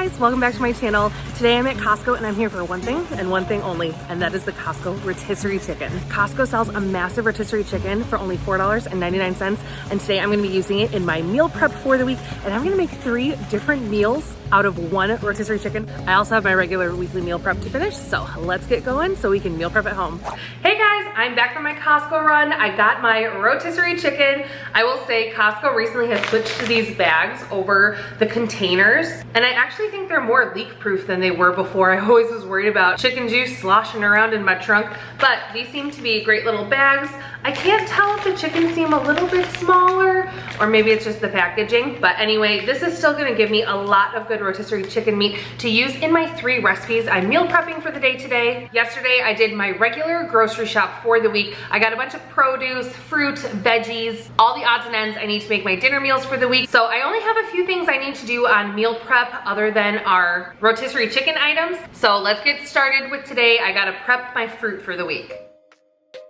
guys, welcome back to my channel. Today I'm at Costco and I'm here for one thing and one thing only, and that is the Costco rotisserie chicken. Costco sells a massive rotisserie chicken for only $4.99, and today I'm gonna be using it in my meal prep for the week, and I'm gonna make 3 different meals out of one rotisserie chicken. I also have my regular weekly meal prep to finish, so let's get going so we can meal prep at home. Hey guys, I'm back from my Costco run. I got my rotisserie chicken. I will say Costco recently has switched to these bags over the containers, and I actually think they're more leak-proof than they were before. I always was worried about chicken juice sloshing around in my trunk, but these seem to be great little bags. I can't tell if the chickens seem a little bit smaller, or maybe it's just the packaging, but anyway, this is still gonna give me a lot of good rotisserie chicken meat to use in my 3 recipes I'm meal prepping for the day today. Yesterday, I did my regular grocery shop for the week. I got a bunch of produce, fruit, veggies, all the odds and ends I need to make my dinner meals for the week. So I only have a few things I need to do on meal prep other than our rotisserie chicken items. So let's get started with today. I gotta prep my fruit for the week.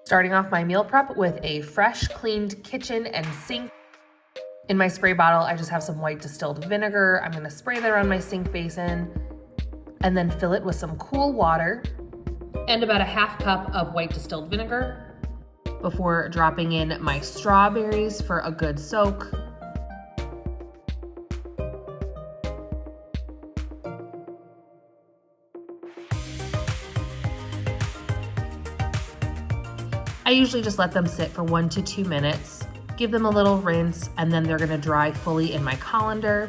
Starting off my meal prep with a fresh, cleaned kitchen and sink. In my spray bottle, I just have some white distilled vinegar. I'm gonna spray that around my sink basin and then fill it with some cool water and about a half cup of white distilled vinegar before dropping in my strawberries for a good soak. I usually just let them sit for 1 to 2 minutes, give them a little rinse, and then they're gonna dry fully in my colander.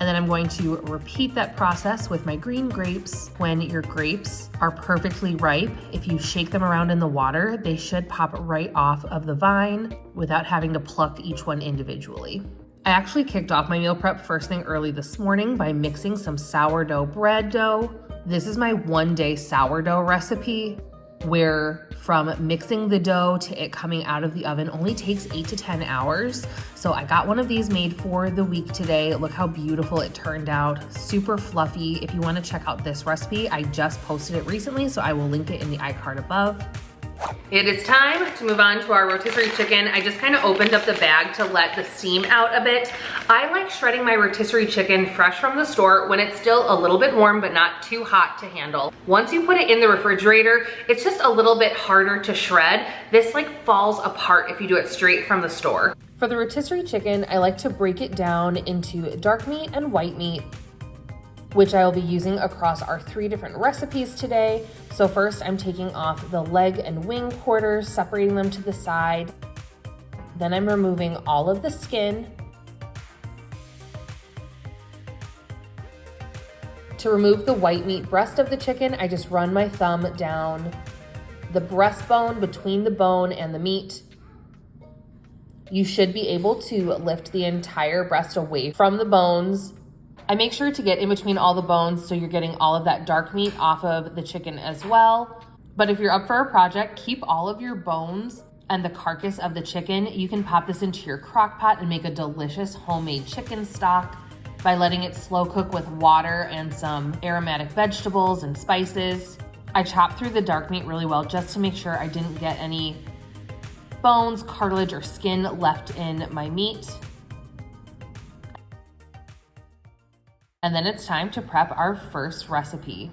And then I'm going to repeat that process with my green grapes. When your grapes are perfectly ripe, if you shake them around in the water, they should pop right off of the vine without having to pluck each one individually. I actually kicked off my meal prep first thing early this morning by mixing some sourdough bread dough. This is my 1-day sourdough recipe, where from mixing the dough to it coming out of the oven only takes 8 to 10 hours. So I got one of these made for the week today. Look how beautiful it turned out, super fluffy. If you wanna check out this recipe, I just posted it recently, so I will link it in the iCard above. It is time to move on to our rotisserie chicken. I just kind of opened up the bag to let the steam out a bit. I like shredding my rotisserie chicken fresh from the store when it's still a little bit warm but not too hot to handle. Once you put it in the refrigerator, it's just a little bit harder to shred. This like falls apart if you do it straight from the store. For the rotisserie chicken, I like to break it down into dark meat and white meat, which I will be using across our 3 different recipes today. So first I'm taking off the leg and wing quarters, separating them to the side. Then I'm removing all of the skin. To remove the white meat breast of the chicken, I just run my thumb down the breastbone between the bone and the meat. You should be able to lift the entire breast away from the bones. I make sure to get in between all the bones so you're getting all of that dark meat off of the chicken as well. But if you're up for a project, keep all of your bones and the carcass of the chicken. You can pop this into your crock pot and make a delicious homemade chicken stock by letting it slow cook with water and some aromatic vegetables and spices. I chopped through the dark meat really well just to make sure I didn't get any bones, cartilage, or skin left in my meat. And then it's time to prep our first recipe.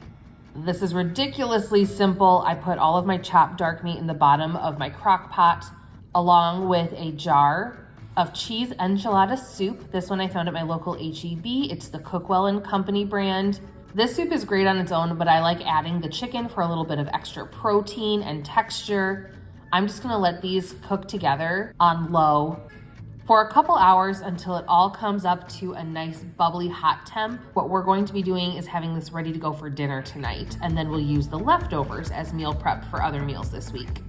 This is ridiculously simple. I put all of my chopped dark meat in the bottom of my crock pot, along with a jar of cheese enchilada soup. This one I found at my local H-E-B. It's the Cookwell & Company brand. This soup is great on its own, but I like adding the chicken for a little bit of extra protein and texture. I'm just gonna let these cook together on low for a couple hours until it all comes up to a nice bubbly hot temp. What we're going to be doing is having this ready to go for dinner tonight, and then we'll use the leftovers as meal prep for other meals this week.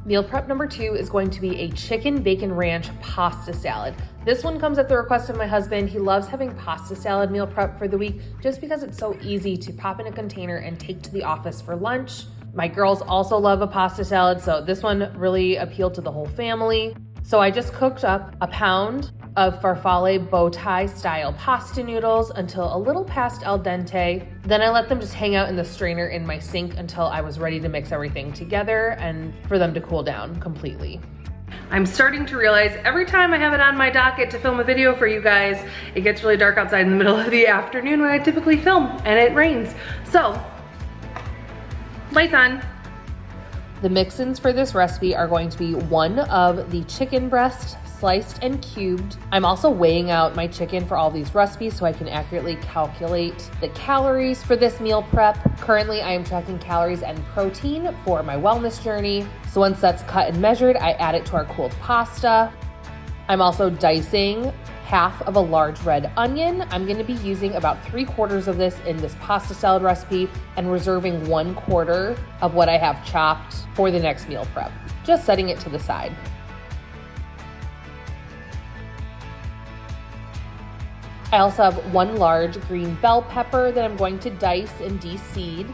Meal prep number 2 is going to be a chicken bacon ranch pasta salad. This one comes at the request of my husband. He loves having pasta salad meal prep for the week just because it's so easy to pop in a container and take to the office for lunch. My girls also love a pasta salad, so this one really appealed to the whole family. So I just cooked up a pound of farfalle bow tie style pasta noodles until a little past al dente. Then I let them just hang out in the strainer in my sink until I was ready to mix everything together and for them to cool down completely. I'm starting to realize every time I have it on my docket to film a video for you guys, it gets really dark outside in the middle of the afternoon when I typically film, and it rains. So, lights on. The mix-ins for this recipe are going to be 1 of the chicken breast sliced and cubed. I'm also weighing out my chicken for all these recipes so I can accurately calculate the calories for this meal prep. Currently, I am tracking calories and protein for my wellness journey. So once that's cut and measured, I add it to our cooled pasta. I'm also dicing half of a large red onion. I'm going to be using about 3/4 of this in this pasta salad recipe and reserving 1/4 of what I have chopped for the next meal prep. Just setting it to the side. I also have 1 large green bell pepper that I'm going to dice and de-seed.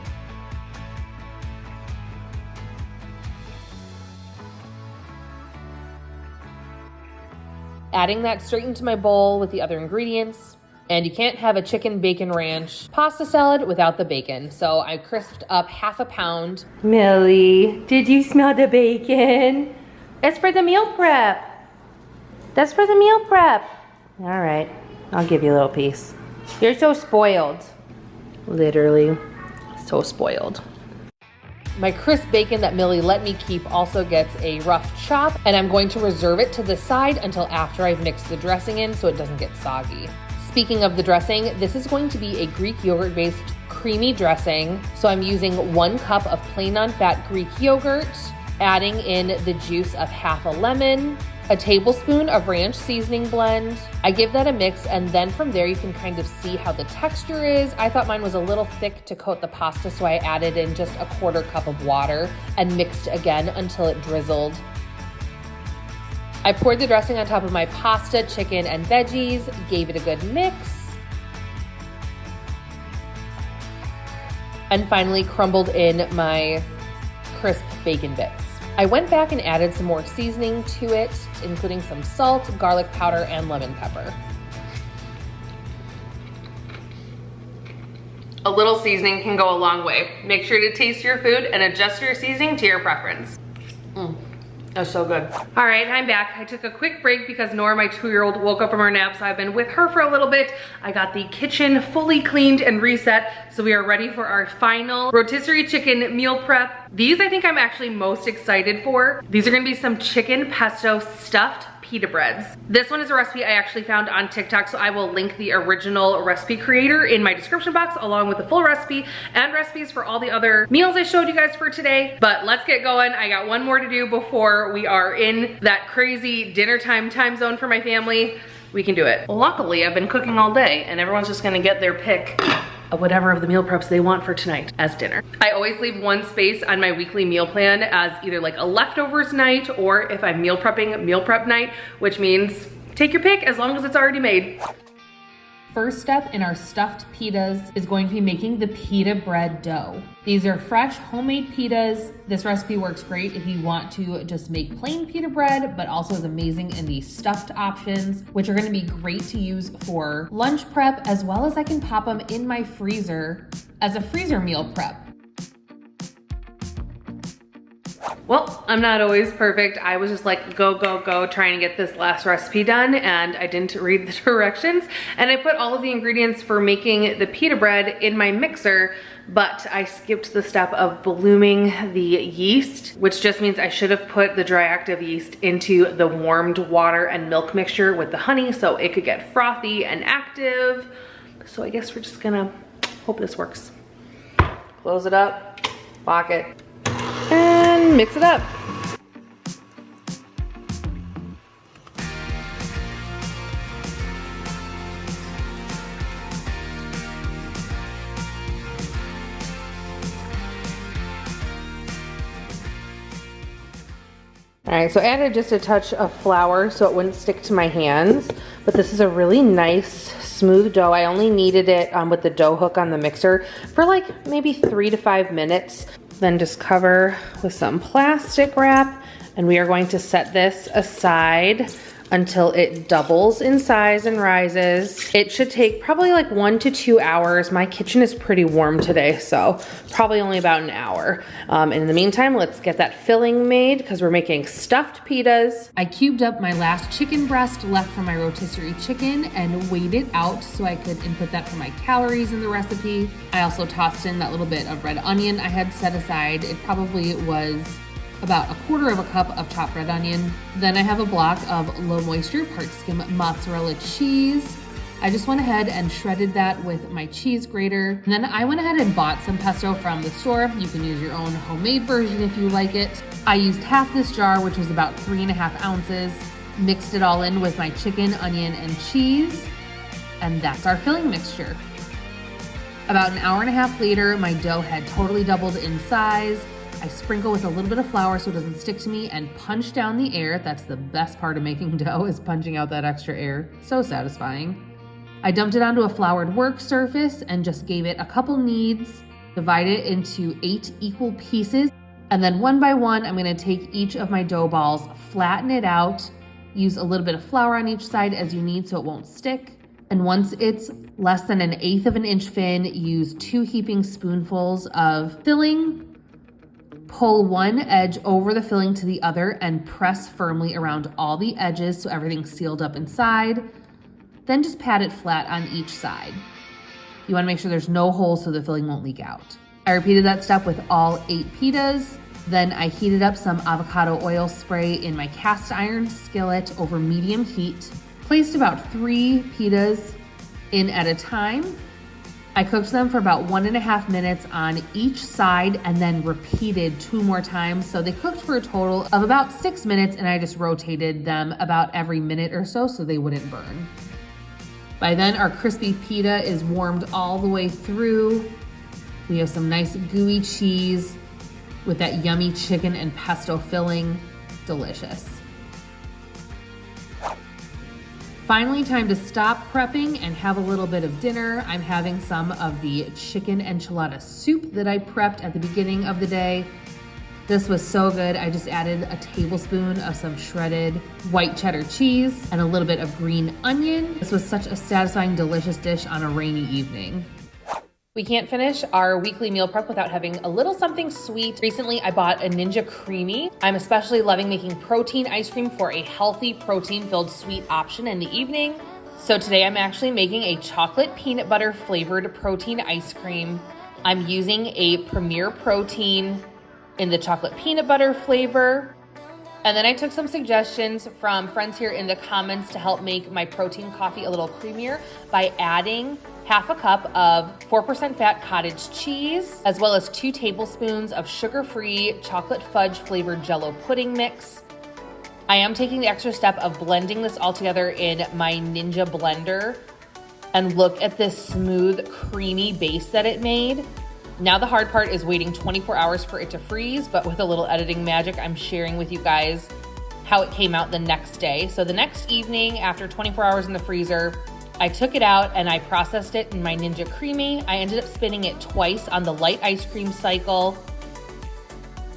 Adding that straight into my bowl with the other ingredients. And you can't have a chicken bacon ranch pasta salad without the bacon. So I crisped up 1/2 pound. Millie, did you smell the bacon? It's for the meal prep. That's for the meal prep. All right, I'll give you a little piece. You're so spoiled. Literally, so spoiled. My crisp bacon that Millie let me keep also gets a rough chop, and I'm going to reserve it to the side until after I've mixed the dressing in so it doesn't get soggy. Speaking of the dressing, this is going to be a Greek yogurt-based creamy dressing. So I'm using 1 cup of plain non-fat Greek yogurt, adding in the juice of 1/2 a lemon, a tablespoon of ranch seasoning blend. I give that a mix, and then from there you can kind of see how the texture is. I thought mine was a little thick to coat the pasta, so I added in just 1/4 cup of water and mixed again until it drizzled. I poured the dressing on top of my pasta, chicken, and veggies, gave it a good mix, and finally crumbled in my crisp bacon bits. I went back and added some more seasoning to it, including some salt, garlic powder, and lemon pepper. A little seasoning can go a long way. Make sure to taste your food and adjust your seasoning to your preference. That's so good. All right, I'm back. I took a quick break because Nora, my 2-year-old, woke up from her nap, so I've been with her for a little bit. I got the kitchen fully cleaned and reset, so we are ready for our final rotisserie chicken meal prep. These I think I'm actually most excited for. These are gonna be some chicken pesto stuffed pita breads. This one is a recipe I actually found on TikTok, so I will link the original recipe creator in my description box along with the full recipe and recipes for all the other meals I showed you guys for today. But let's get going. I got one more to do before we are in that crazy dinner time zone for my family. We can do it. Well, luckily I've been cooking all day and everyone's just gonna get their pick of whatever of the meal preps they want for tonight as dinner. I always leave one space on my weekly meal plan as either like a leftovers night, or if I'm meal prepping, meal prep night, which means take your pick as long as it's already made. First step in our stuffed pitas is going to be making the pita bread dough. These are fresh homemade pitas. This recipe works great if you want to just make plain pita bread, but also is amazing in the stuffed options, which are gonna be great to use for lunch prep, as well as I can pop them in my freezer as a freezer meal prep. Well, I'm not always perfect. I was just like, go, go, go, trying to get this last recipe done, and I didn't read the directions. And I put all of the ingredients for making the pita bread in my mixer, but I skipped the step of blooming the yeast, which just means I should have put the dry active yeast into the warmed water and milk mixture with the honey so it could get frothy and active. So I guess we're just gonna hope this works. Close it up, lock it, and mix it up. All right, so I added just a touch of flour so it wouldn't stick to my hands, but this is a really nice smooth dough. I only kneaded it with the dough hook on the mixer for like maybe 3 to 5 minutes. Then just cover with some plastic wrap, and we are going to set this aside until it doubles in size and rises. It should take probably like 1 to 2 hours. My kitchen is pretty warm today, so probably only about an hour. In the meantime, let's get that filling made because we're making stuffed pitas. I cubed up my last chicken breast left from my rotisserie chicken and weighed it out so I could input that for my calories in the recipe. I also tossed in that little bit of red onion I had set aside. It probably was about 1/4 cup of chopped red onion. Then I have a block of low moisture part skim mozzarella cheese. I just went ahead and shredded that with my cheese grater. And then I went ahead and bought some pesto from the store. You can use your own homemade version if you like it. I used half this jar, which was about 3.5 ounces, mixed it all in with my chicken, onion, and cheese. And that's our filling mixture. About an hour and a half later, my dough had totally doubled in size. I sprinkle with a little bit of flour so it doesn't stick to me and punch down the air. That's the best part of making dough, is punching out that extra air. So satisfying. I dumped it onto a floured work surface and just gave it a couple kneads, divide it into 8 equal pieces. And then one by one, I'm gonna take each of my dough balls, flatten it out, use a little bit of flour on each side as you need so it won't stick. And once it's less than 1/8 of an inch thin, use 2 heaping spoonfuls of filling. Pull one edge over the filling to the other and press firmly around all the edges so everything's sealed up inside. Then just pat it flat on each side. You wanna make sure there's no holes so the filling won't leak out. I repeated that step with all 8 pitas. Then I heated up some avocado oil spray in my cast iron skillet over medium heat. Placed about 3 pitas in at a time. I cooked them for about 1.5 minutes on each side and then repeated 2 more times. So they cooked for a total of about 6 minutes, and I just rotated them about every minute or so they wouldn't burn. By then, our crispy pita is warmed all the way through. We have some nice gooey cheese with that yummy chicken and pesto filling. Delicious. Finally, time to stop prepping and have a little bit of dinner. I'm having some of the chicken enchilada soup that I prepped at the beginning of the day. This was so good. I just added a tablespoon of some shredded white cheddar cheese and a little bit of green onion. This was such a satisfying, delicious dish on a rainy evening. We can't finish our weekly meal prep without having a little something sweet. Recently, I bought a Ninja Creami. I'm especially loving making protein ice cream for a healthy, protein-filled sweet option in the evening. So today I'm actually making a chocolate peanut butter flavored protein ice cream. I'm using a Premier Protein in the chocolate peanut butter flavor. And then I took some suggestions from friends here in the comments to help make my protein coffee a little creamier by adding 1/2 cup of 4% fat cottage cheese, as well as 2 tablespoons of sugar-free chocolate fudge flavored Jell-O pudding mix. I am taking the extra step of blending this all together in my Ninja blender. And look at this smooth, creamy base that it made. Now the hard part is waiting 24 hours for it to freeze, but with a little editing magic, I'm sharing with you guys how it came out the next day. So the next evening, after 24 hours in the freezer, I took it out and I processed it in my Ninja Creami. I ended up spinning it twice on the light ice cream cycle.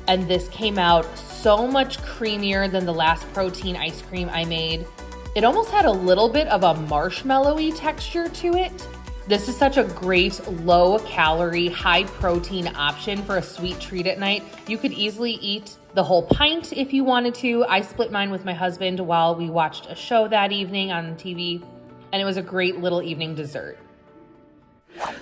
And this came out so much creamier than the last protein ice cream I made. It almost had a little bit of a marshmallowy texture to it. This is such a great low calorie, high protein option for a sweet treat at night. You could easily eat the whole pint if you wanted to. I split mine with my husband while we watched a show that evening on TV. And it was a great little evening dessert.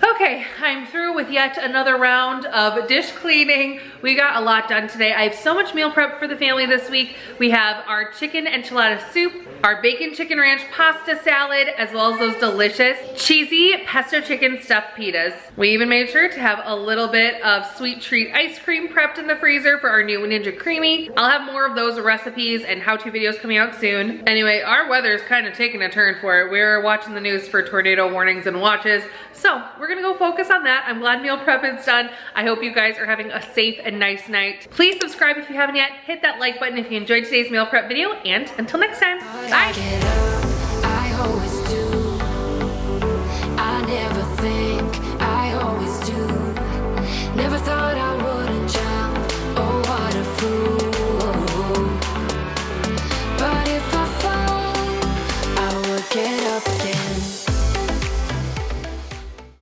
Okay, I'm through with yet another round of dish cleaning. We got a lot done today. I have so much meal prep for the family this week. We have our chicken enchilada soup, our bacon chicken ranch pasta salad, as well as those delicious cheesy pesto chicken stuffed pitas. We even made sure to have a little bit of sweet treat ice cream prepped in the freezer for our new Ninja Creami. I'll have more of those recipes and how-to videos coming out soon. Anyway, our weather's kind of taking a turn for it. We're watching the news for tornado warnings and watches. So we're gonna go focus on that. I'm glad meal prep is done. I hope you guys are having a safe and nice night. Please subscribe if you haven't yet. Hit that like button if you enjoyed today's meal prep video, and until next time, bye.